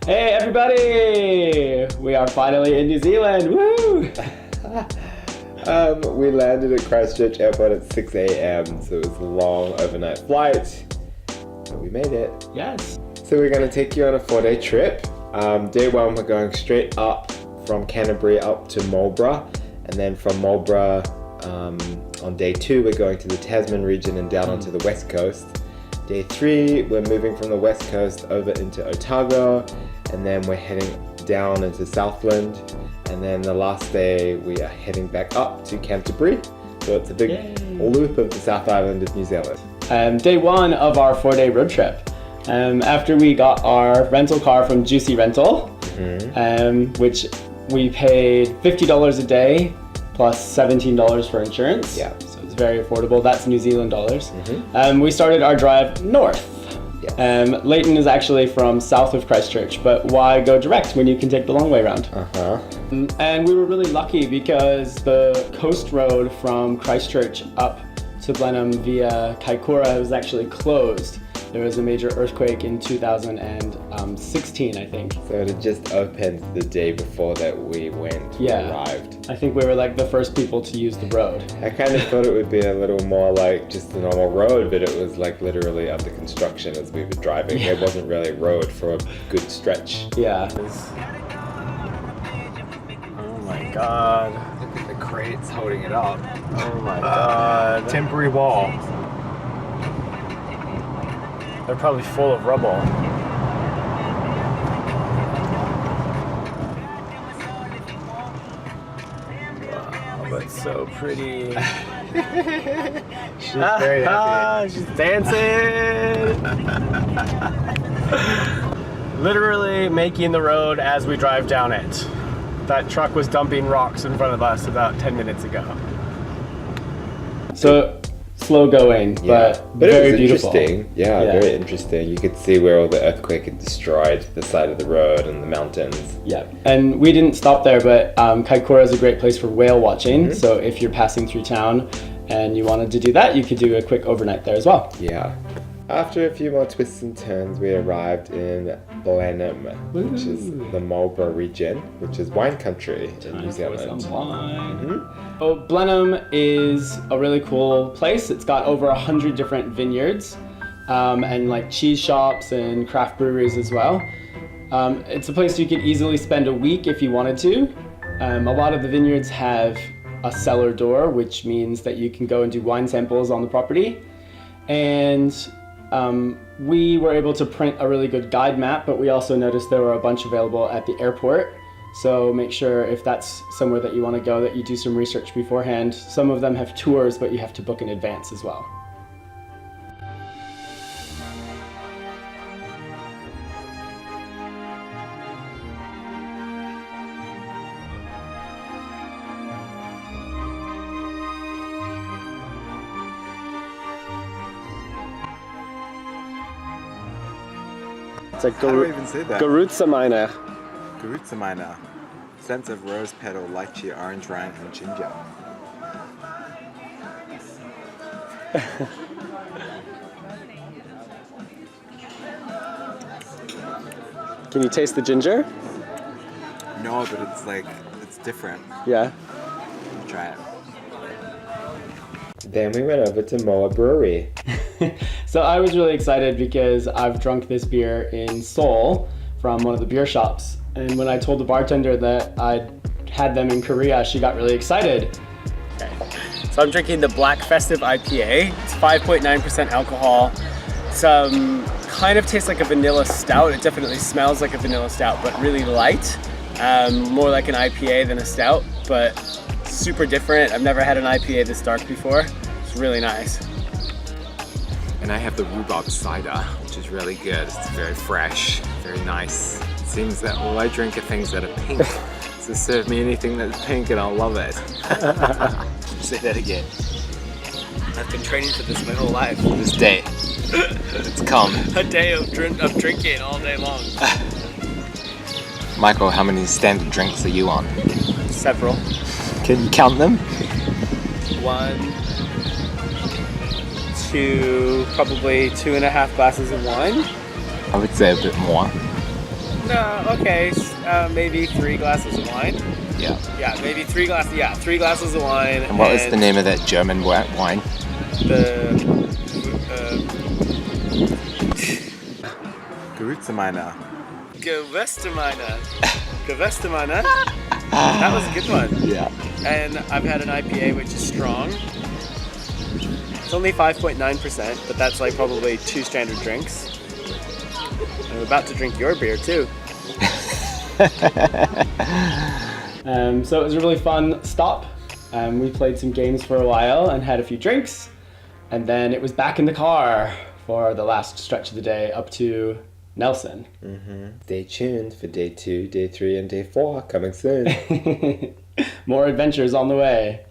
Hey everybody! We are finally in New Zealand! Woo! We landed at Christchurch airport at 6 a.m. so it was a long overnight flight, but we made it. Yes. So we're going to take you on a 4-day trip. Day one, we're going straight up from Canterbury up to Marlborough, and then from Marlborough on day 2 we're going to the Tasman region and down onto the west coast. Day 3 we're moving from the west coast over into Otago, and then we're heading down into Southland, and then the last day we are heading back up to Canterbury. So it's a big loop of the South Island of New Zealand. Day 1 of our 4-day road trip. After we got our rental car from Juicy Rental, which we paid $50 a day plus $17 for insurance. Yeah. So it's very affordable. That's New Zealand dollars. We started our drive north. Yes. Leighton is actually from south of Christchurch, but why go direct when you can take the long way around? And we were really lucky because the coast road from Christchurch up to Blenheim via Kaikoura was actually closed. There was a major earthquake in 2016, I think. So it had just opened the day before that we arrived. I think we were like the first people to use the road. I kind of thought it would be a little more like just a normal road, but it was like literally under construction as we were driving. There wasn't really a road for a good stretch. Yeah. Oh my god. Look at the crates holding it up. Oh my god. Temporary wall. They're probably full of rubble. Wow, but so pretty. She's very happy. She's dancing. Literally making the road as we drive down it. That truck was dumping rocks in front of us about 10 minutes ago. So slow going, but very it was beautiful. Interesting. Yeah, very interesting. You could see where all the earthquake had destroyed the side of the road and the mountains. Yeah, and we didn't stop there, but Kaikoura is a great place for whale watching. So if you're passing through town and you wanted to do that, you could do a quick overnight there as well. Yeah. After a few more twists and turns, we arrived in Blenheim, which is the Marlborough region, which is wine country in New Zealand. So Blenheim is a really cool place. It's got over 100 different vineyards and like cheese shops and craft breweries as well. It's a place you could easily spend a week if you wanted to. A lot of the vineyards have a cellar door, which means that you can go and do wine samples on the property. And we were able to print a really good guide map, but we also noticed there were a bunch available at the airport. So make sure if that's somewhere that you want to go that you do some research beforehand. Some of them have tours, but you have to book in advance as well. It's like How do I even say that? Garutsamina. Garutsamina. Scents of rose petal, lychee, orange rind, and ginger. Can you taste the ginger? No, but it's different. Yeah. Try it. Then we went over to Moa Brewery. So I was really excited because I've drunk this beer in Seoul from one of the beer shops. And when I told the bartender that I'd had them in Korea, she got really excited. Okay. So I'm drinking the Black Festive IPA. It's 5.9% alcohol. Some kind of tastes like a vanilla stout. It definitely smells like a vanilla stout, but really light. More like an IPA than a stout, but super different. I've never had an IPA this dark before. It's really nice. And I have the rhubarb cider, which is really good. It's very fresh, very nice. It seems that all I drink are things that are pink. So serve me anything that's pink and I'll love it. Say that again. I've been training for this my whole life. This day, it's come. A day of drinking all day long. Michael, how many standard drinks are you on? Several. Can you count them? 1, 2, probably 2.5 glasses of wine. I would say a bit more. No, okay, maybe 3 glasses of wine. Yeah. Yeah, maybe 3 glasses. Yeah, 3 glasses of wine. And what was the name of that German wine? The Gewürztraminer. Gewürztraminer. Gewürztraminer. That was a good one. Yeah. And I've had an IPA which is strong. It's only 5.9%, but that's like probably 2 standard drinks. I'm about to drink your beer too. So it was a really fun stop. We played some games for a while and had a few drinks. And then it was back in the car for the last stretch of the day up to Nelson. Stay tuned for day 2, day 3, and day 4 coming soon. More adventures on the way.